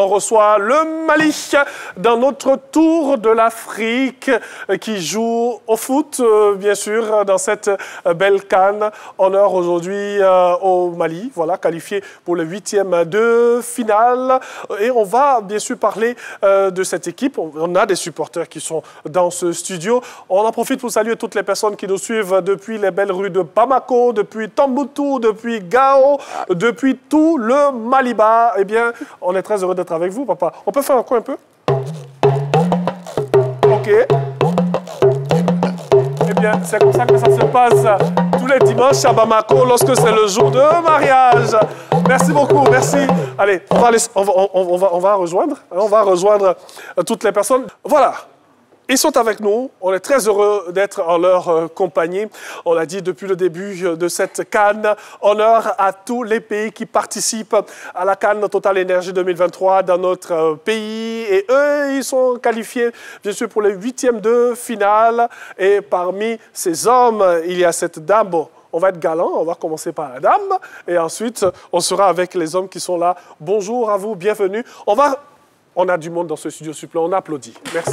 on reçoit le Mali dans notre tour de l'Afrique qui joue au foot, bien sûr, dans cette belle CAN. Honneur aujourd'hui au Mali, voilà, qualifié pour le 8e de finale. Et on va bien sûr parler de cette équipe. On a des supporters qui sont dans ce studio. On en profite pour saluer toutes les personnes qui nous suivent depuis les belles rues de Bamako, depuis Tombouctou, depuis Gao, depuis tout le Maliba. Eh bien, on est très heureux d'être avec vous, papa. On peut faire un coin un peu? OK. Eh bien, c'est comme ça que ça se passe tous les dimanches à Bamako lorsque c'est le jour de mariage. Merci beaucoup, merci. Allez, on va rejoindre toutes les personnes. Voilà. Ils sont avec nous. On est très heureux d'être en leur compagnie. On l'a dit depuis le début de cette CAN. Honneur à tous les pays qui participent à la CAN Total Énergie 2023 dans notre pays. Et eux, ils sont qualifiés, bien sûr, pour les 8e de finale. Et parmi ces hommes, il y a cette dame. Bon, on va être galant, on va commencer par la dame. Et ensuite, on sera avec les hommes qui sont là. Bonjour à vous, bienvenue. On a du monde dans ce studio suppléant. On applaudit. Merci.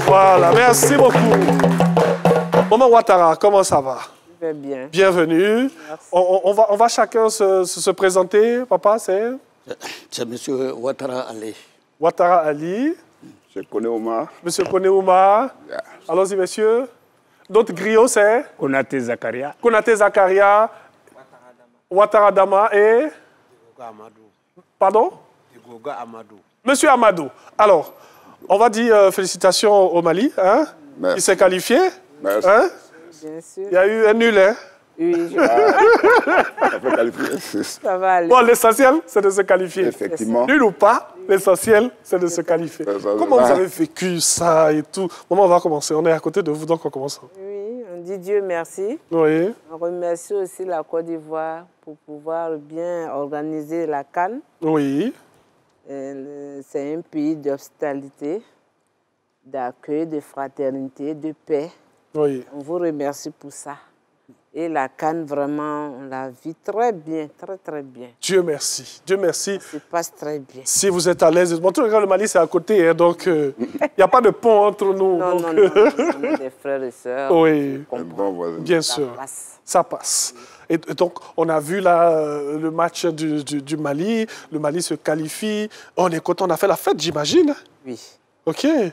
Voilà, merci beaucoup. Maman Ouattara, comment ça va? Je vais bien. Bienvenue. On va chacun se présenter. Papa, c'est? C'est M. Ouattara Ali. Ouattara Ali. M. Kone Oumar. M. Kone Oumar. Yeah. Allons-y, messieurs. Notre griot, c'est? Konaté Zakaria. Konaté Zakaria. Ouattara Dama et? Pardon? Amadou. Monsieur Amadou. Alors, on va dire félicitations au Mali, hein, qui s'est qualifié. Merci. Hein? Bien sûr. Il y a eu un nul, hein? Oui, Ça peut qualifier. ça va aller. Bon, l'essentiel, c'est de se qualifier. Effectivement. Nul ou pas, l'essentiel, c'est de se qualifier. Comment vous avez vécu ça et tout? Maman, on va commencer. On est à côté de vous, donc on commence. Oui, on dit Dieu merci. Oui. On remercie aussi la Côte d'Ivoire pour pouvoir bien organiser la CAN. Oui. C'est un pays d'hospitalité, d'accueil, de fraternité, de paix. Oui. On vous remercie pour ça. Et la CAN, vraiment, on la vit très bien, très bien. Dieu merci. Dieu merci. Ça se passe très bien. Si vous êtes à l'aise. Bon, tout le Mali, c'est à côté, hein, donc il n'y a pas de pont entre nous. Non, donc, non, on est des frères et sœurs. Oui, Bon voisin. bien Ça sûr. passe. Ça passe. Et donc, on a vu là le match du Mali. Le Mali se qualifie. On est content. On a fait la fête, j'imagine. Oui. OK. Oui.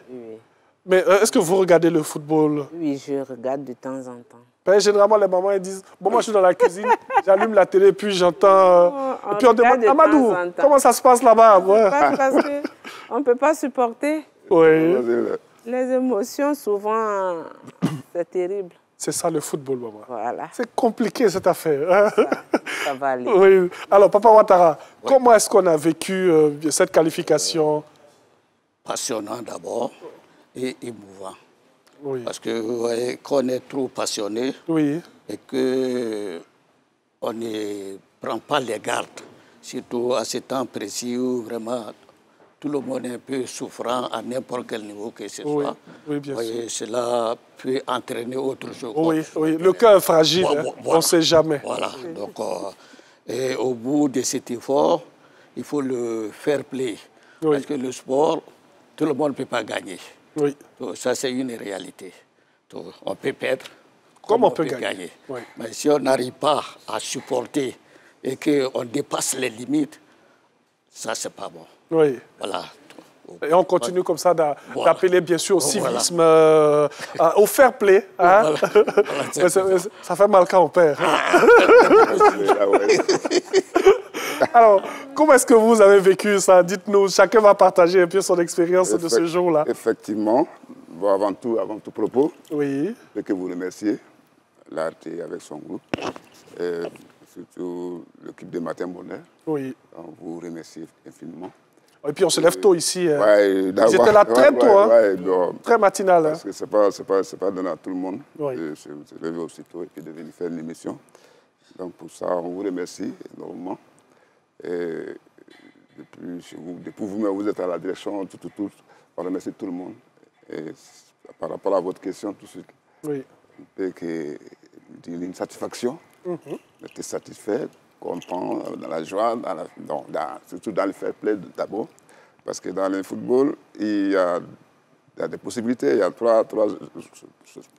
Mais est-ce que vous regardez le football? Oui, je regarde de temps en temps. Ben, généralement, les mamans elles disent, bon, moi, je suis dans la cuisine, j'allume la télé, puis j'entends... On et puis on demande, regarde de Amadou, temps en temps. comment ça se passe là-bas? Ouais. Parce qu'on ne peut pas supporter Oui. les émotions. Souvent, c'est terrible. C'est ça le football, maman. Voilà, C'est compliqué, cette affaire. Hein? ça va aller. Oui. Alors, Papa Ouattara, comment est-ce qu'on a vécu cette qualification? Passionnant d'abord et émouvant. Oui. Parce que vous voyez qu'on est trop passionné Oui. et qu'on ne prend pas les gardes, surtout à ce temps précis où vraiment tout le monde est un peu souffrant à n'importe quel niveau que ce Oui. soit. Oui, bien Vous sûr. voyez, cela peut entraîner autre chose. Oui, oui. Le cœur est fragile, Voilà, hein. voilà. On ne sait jamais. Voilà. Donc, et au bout de cet effort, il faut le fair play. Oui. Parce que le sport, tout le monde ne peut pas gagner. Oui. Donc, ça, c'est une réalité. Donc, on peut perdre Comme on peut gagner. Oui. Mais si on n'arrive pas à supporter et qu'on dépasse les limites, ça, c'est pas bon. Oui. Voilà. Et on continue comme ça d'appeler bien sûr au civisme, au fair play. Hein? Voilà. Ça fait mal quand on perd. Alors, comment est-ce que vous avez vécu ça? Dites-nous, chacun va partager un peu son expérience de ce jour-là. Effectivement. Bon, avant tout propos, Oui. je veux que vous remerciez l'ART avec son groupe, et surtout l'équipe de Matin Bonheur. Oui. On vous remercie infiniment. Et puis on se lève tôt ici. Ouais, Ils étaient là très tôt, hein? bon, Très matinal. parce que c'est pas donné à tout le monde Oui. de se lever aussitôt et puis de venir faire une émission. Donc pour ça, on vous remercie énormément. Et depuis vous-même, vous êtes à la direction, tout. On remercie tout le monde. Et par rapport à votre question, tout de suite, Oui. une satisfaction, d'être satisfait, comprendre dans la joie, surtout dans le fair play d'abord. Parce que dans le football, il y a des possibilités. Il y a trois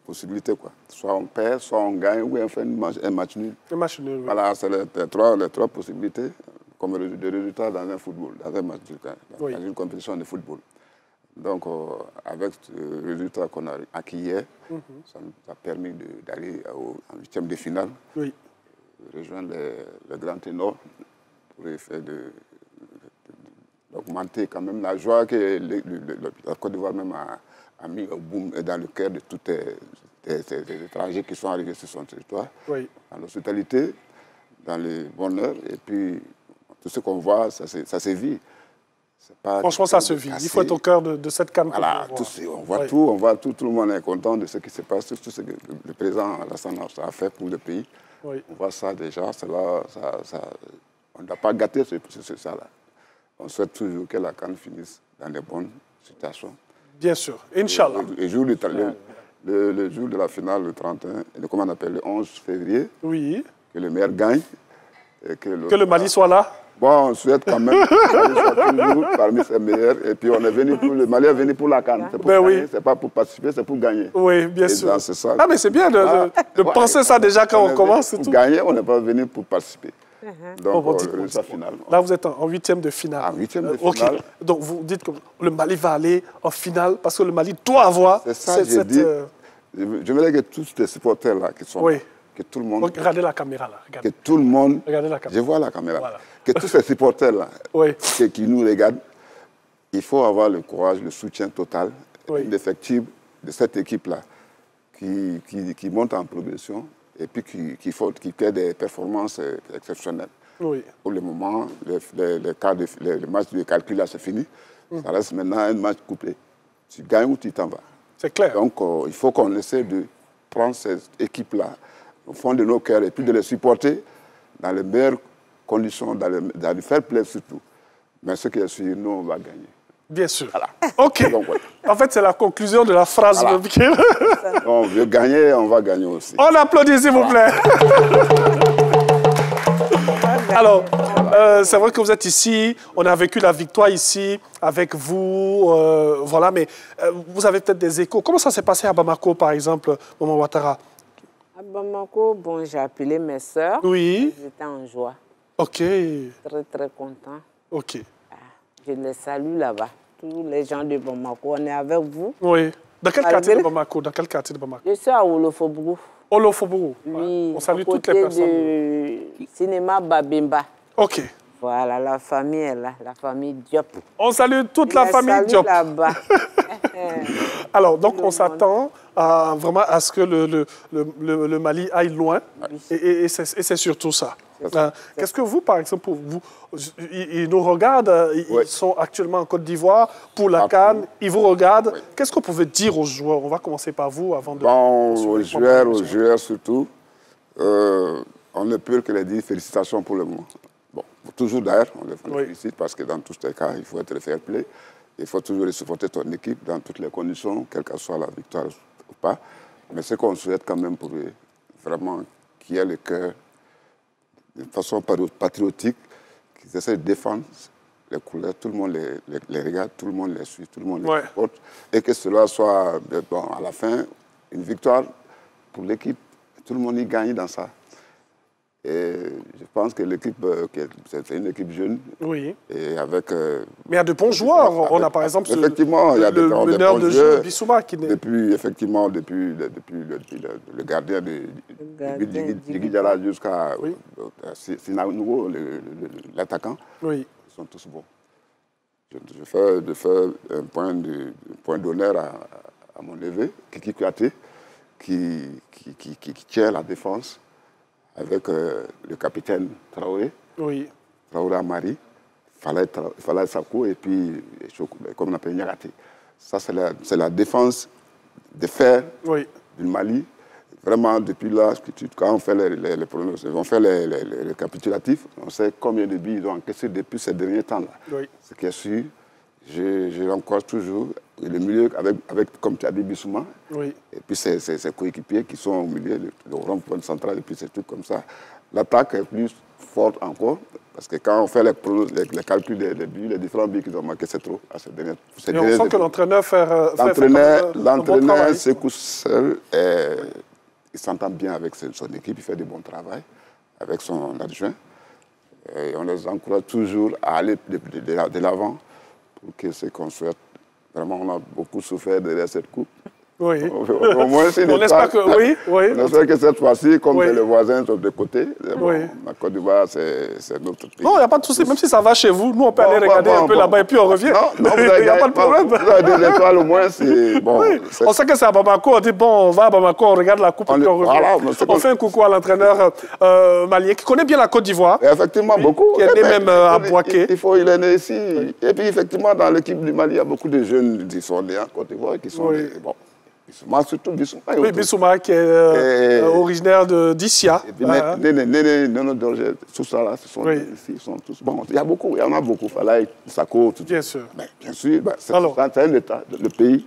possibilités, quoi. Soit on perd, soit on gagne, ou on fait un match nul. Un match nul, oui. Voilà, c'est les trois possibilités comme de résultats dans un football, dans un match, dans une compétition de football. Donc, avec ce résultat qu'on a acquis hier, ça nous a permis d'aller en huitième de finale, rejoindre le grand ténor pour essayer d'augmenter quand même la joie que la Côte d'Ivoire même a mis au boom dans le cœur de tous les étrangers qui sont arrivés sur son territoire, dans l'hospitalité, dans le bonheur, et puis tout ce qu'on voit, ça se vit. Franchement, ça se vit. Il faut être au cœur de cette CAN. Voilà, on voit tout le monde est content de ce qui se passe, tout ce que le président Alassane a fait pour le pays. On voit ça déjà, on ne doit pas gâter ça là. On souhaite toujours que la CAN finisse dans de bonnes situations. Bien sûr, Inch'Allah. Le jour de la finale, le 31, comment on appelle, le 11 février, que le meilleur gagne. Et que le Mali soit là. Bon, on souhaite quand même que le Mali soit toujours parmi ses meilleurs. Et puis le Mali est venu pour la CAN. C'est pour gagner, c'est pas pour participer, c'est pour gagner. Oui, bien sûr. Ça. Ah, mais c'est bien de penser ça déjà quand on commence. Pour gagner, on n'est pas venu pour participer. Donc, le résultat final. Là, vous êtes en huitième de finale. En huitième de finale. Donc, vous dites que le Mali va aller en finale parce que le Mali doit avoir cette... Je voudrais que tous ces supporters-là qui sont là, que tout le monde... Regardez la caméra, là. Que tout le monde... Regardez la caméra. Je vois la caméra. Voilà. Que tous ces supporters-là qui nous regardent, il faut avoir le courage, le soutien total, l'effectif de cette équipe-là qui monte en progression et puis qui fait des performances exceptionnelles. Pour le moment, le match de calcul là, c'est fini. Ça reste maintenant un match couplé. Tu gagnes ou tu t'en vas. C'est clair. Donc, il faut qu'on essaie de prendre cette équipe-là au fond de nos cœurs et puis de les supporter dans les meilleures conditions, dans le fair play surtout. Mais ce qui est sûr, nous, on va gagner. Bien sûr. Voilà. OK. Donc, en fait, c'est la conclusion de la phrase. Voilà. On veut gagner, on va gagner aussi. On applaudit, s'il vous plaît. Alors, c'est vrai que vous êtes ici, on a vécu la victoire ici avec vous, voilà, mais vous avez peut-être des échos. Comment ça s'est passé à Bamako, par exemple, Maman Ouattara? À Bamako, bon, j'ai appelé mes sœurs. Oui. Elles étaient en joie. OK. Très, très contents. OK. Je les salue là-bas. Tous les gens de Bamako, on est avec vous. Oui. Dans quel quartier de Bamako? Dans quel quartier de Bamako? Je suis à Olofobougou. Olofobougou. Oui, on salue toutes les personnes. Du cinéma Babemba. OK. Voilà, la famille est là, la famille Diop. On salue toute la famille Diop. Là-bas. Alors, donc, on s'attend vraiment à ce que le Mali aille loin. Et c'est surtout ça. Qu'est-ce que vous, par exemple, ils nous regardent, ils sont actuellement en Côte d'Ivoire pour la CAN, ils vous regardent. Qu'est-ce que vous pouvez dire aux joueurs? On va commencer par vous avant de... Bon, aux joueurs surtout, on ne peut que les dire félicitations pour le moment. Bon, toujours d'ailleurs, on les félicite parce que dans tous les cas, il faut être fair play. Il faut toujours supporter ton équipe dans toutes les conditions, quelle que soit la victoire ou pas. Mais ce qu'on souhaite quand même pour eux, vraiment qu'il y ait le cœur de façon patriotique, qu'ils essaient de défendre les couleurs, tout le monde les regarde, tout le monde les suit, tout le monde les supporte, et que cela soit, bon, à la fin, une victoire pour l'équipe. Tout le monde y gagne dans ça. Et je pense que l'équipe, c'est une équipe jeune. Oui. Et avec... Mais il y a de bons joueurs. On a par exemple effectivement, il y a le meneur de jeu, Bissouma, qui n'est... Depuis le gardien de Guidjala jusqu'à Sinaounou, l'attaquant, ils sont tous bons. Je fais un point d'honneur à mon neveu, Kiki Kouyaté, qui tient la défense avec le capitaine Traoré, Traoré Amari, Falaye Sako et puis, comme on appelle, Niagaté. Ça, c'est la défense de fer du Mali. Vraiment, depuis là, quand on fait les récapitulatifs, on sait combien de buts ils ont encaissé depuis ces derniers temps-là. Ce qui est sûr, je rencontre toujours le milieu avec comme tu as dit, Bissouma, et puis ses coéquipiers qui sont au milieu, le rond-point central, et puis ces trucs comme ça. L'attaque est plus forte encore. Parce que quand on fait les calculs des buts, les différents buts qu'ils ont marqués, c'est trop. Et on sent que l'entraîneur fait L'entraîneur, Sékou seul, il s'entend bien avec son équipe, il fait du bon travail avec son adjoint. Et on les encourage toujours à aller de l'avant pour que ce qu'on souhaite. Vraiment, on a beaucoup souffert derrière cette coupe. Oui. Au moins, on espère que oui. On espère que cette fois-ci, comme les voisins sont de côté, bon, la Côte d'Ivoire, c'est notre pays. Non, il n'y a pas de souci. Même si ça va chez vous, nous, on peut aller regarder un peu là-bas et puis on revient. Non, il n'y a pas de problème. Vous avez des étoiles au moins, c'est bon. Oui. On sait que c'est à Bamako, on dit bon, on va à Bamako, on regarde la coupe et puis on revient. Voilà, on fait un coucou à l'entraîneur malien qui connaît bien la Côte d'Ivoire. Effectivement, beaucoup. Qui est né même à Bouaké. Il est né ici. Et puis, effectivement, dans l'équipe du Mali, il y a beaucoup de jeunes qui sont nés en Côte d'Ivoire qui sont bon. Bissouma, surtout Bissouma. Oui, Bissouma qui est originaire d'Issia. Et puis, Néné, tout ça là, ce sont ici, ils sont tous. Bon, il y en a beaucoup. Falaï, Sako, tout ça. Bien sûr. Mais, bien sûr, c'est un État, le pays.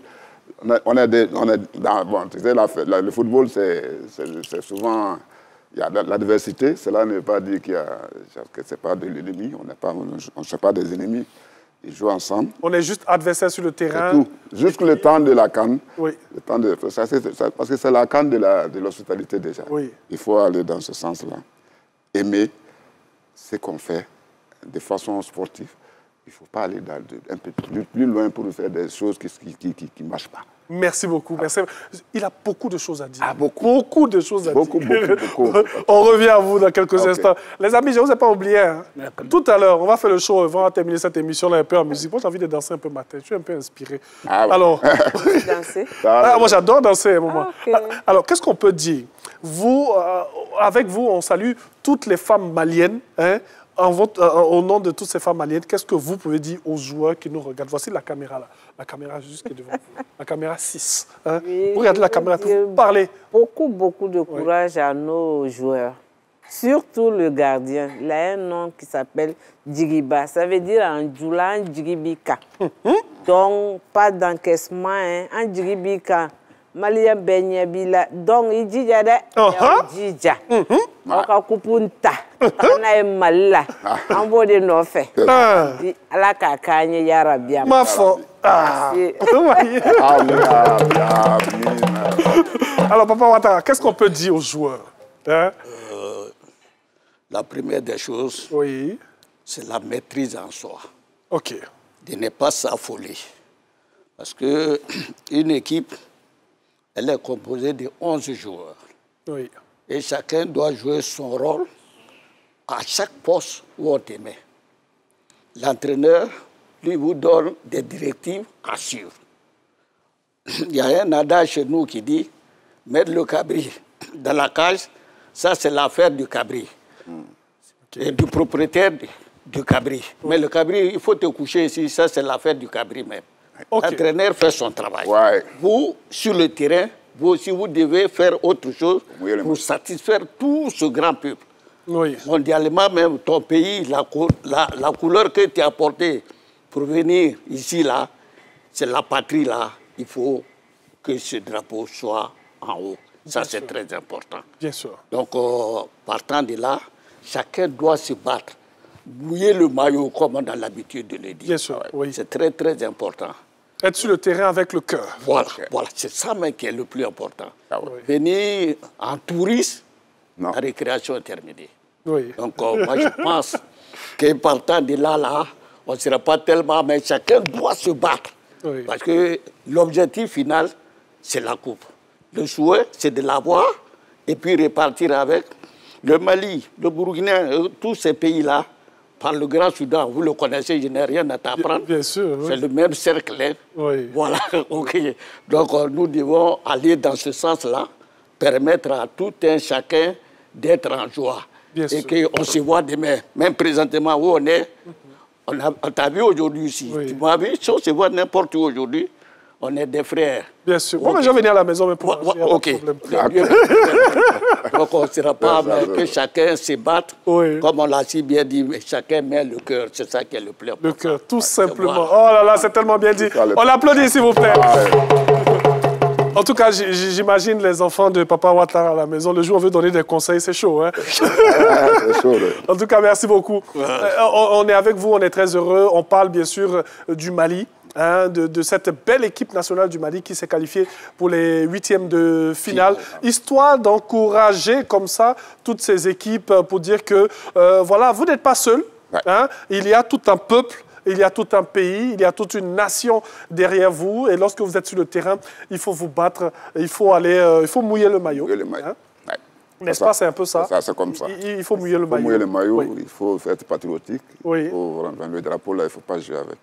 On est dans, bon, tu sais, le football, c'est souvent. Il y a la diversité. Cela ne veut pas dire que ce n'est pas de l'ennemi. On ne sait pas des ennemis. Ils jouent ensemble. On est juste adversaires sur le terrain. Tout. Jusque le temps de la CAN. Oui. Parce que c'est la CAN de l'hospitalité déjà. Oui. Il faut aller dans ce sens-là. Aimer ce qu'on fait de façon sportive. Il ne faut pas aller un peu plus loin pour faire des choses qui ne marchent pas. Merci beaucoup. Merci. Il a beaucoup de choses à dire. Ah, beaucoup. Beaucoup de choses à dire. Beaucoup. On revient à vous dans quelques instants. Les amis, je ne vous ai pas oublié. Hein. Tout à l'heure, on va faire le show. On va terminer cette émission-là un peu en musique. Moi, j'ai envie de danser un peu ma tête. Je suis un peu inspiré. Ah, ouais. Alors, danser. Moi, j'adore danser à un moment. Okay. Alors, qu'est-ce qu'on peut dire? Vous, avec vous, on salue toutes les femmes maliennes. Hein, au nom de toutes ces femmes maliennes, qu'est-ce que vous pouvez dire aux joueurs qui nous regardent? Voici la caméra là, la caméra juste qui est devant vous, la caméra 6. Hein? Oui, vous regardez la caméra, vous parlez. Beaucoup de courage à nos joueurs, surtout le gardien. Il a un nom qui s'appelle Djiriba, ça veut dire en Djoulan Djiribika. Donc, pas d'encaissement, hein? En Djiribika. Malien Benya Bila. Donc, il dit il dit on ka kupunta na e malla an bo de no fait ala ka kanye ya rabia ma fo Alors Papa Ouattara, qu'est-ce qu'on peut dire aux joueurs? Hein? La première des choses, c'est la maîtrise en soi. OK. De ne pas s'affoler. Parce qu'une équipe, elle est composée de 11 joueurs. Oui. Et chacun doit jouer son rôle à chaque poste où on te met. L'entraîneur, lui, vous donne des directives à suivre. Il y a un adage chez nous qui dit « mettre le cabri dans la cage, ça c'est l'affaire du cabri. Et du propriétaire du cabri. Mais le cabri, il faut te coucher ici, ça c'est l'affaire du cabri même. L'entraîneur fait son travail. Vous, sur le terrain, vous aussi, vous devez faire autre chose pour satisfaire tout ce grand peuple. Mondialement même, ton pays, la couleur que tu as portée pour venir ici, là, c'est la patrie, là. Il faut que ce drapeau soit en haut. Ça, c'est très important. Bien sûr. Donc, partant de là, chacun doit se battre. Mouiller le maillot, comme on a l'habitude de le dire. Bien sûr, C'est très, très important. Être sur le terrain avec le cœur. Voilà, c'est ça même qui est le plus important. Venir en touriste, la récréation est terminée. Donc, moi, je pense qu'en partant de là, on ne sera pas tellement, mais chacun doit se battre. Parce que l'objectif final, c'est la coupe. Le souhait, c'est de l'avoir et puis repartir avec. Le Mali, le Burkina, tous ces pays-là, par le Grand Soudan, vous le connaissez, je n'ai rien à t'apprendre. Bien sûr. C'est le même cercle. Voilà, OK. Donc, nous devons aller dans ce sens-là, permettre à tout un chacun d'être en joie. Et qu'on se voit demain. Même présentement où on est, on t'a vu aujourd'hui ici. Tu m'as vu, si on se voit n'importe où aujourd'hui, on est des frères. Bien sûr. Moi, je vais venir à la maison, mais pour OK. Donc, on ne sera pas que chacun se batte, comme on l'a si bien dit, mais chacun met le cœur. C'est ça qui est le plus important. Le cœur, tout simplement. Oh là là, c'est tellement bien dit. On l'applaudit, s'il vous plaît. En tout cas, j'imagine les enfants de Papa Ouattara à la maison. Le jour où on veut donner des conseils, c'est chaud. Hein? C'est chaud. En tout cas, merci beaucoup. On est avec vous, on est très heureux. On parle bien sûr du Mali. Hein, de cette belle équipe nationale du Mali qui s'est qualifiée pour les 8e de finale. Histoire d'encourager comme ça toutes ces équipes pour dire que voilà, vous n'êtes pas seuls. Ouais. Hein, il y a tout un peuple, il y a tout un pays, il y a toute une nation derrière vous. Et lorsque vous êtes sur le terrain, il faut vous battre, il faut mouiller le maillot. Mouiller le maillot. Hein? Ouais. N'est-ce pas, c'est un peu ça? C'est comme ça. Il faut mouiller le maillot. Il faut mouiller le maillot, Oui. il faut être patriotique. Oui. Il faut rendre le drapeau là, il ne faut pas jouer avec.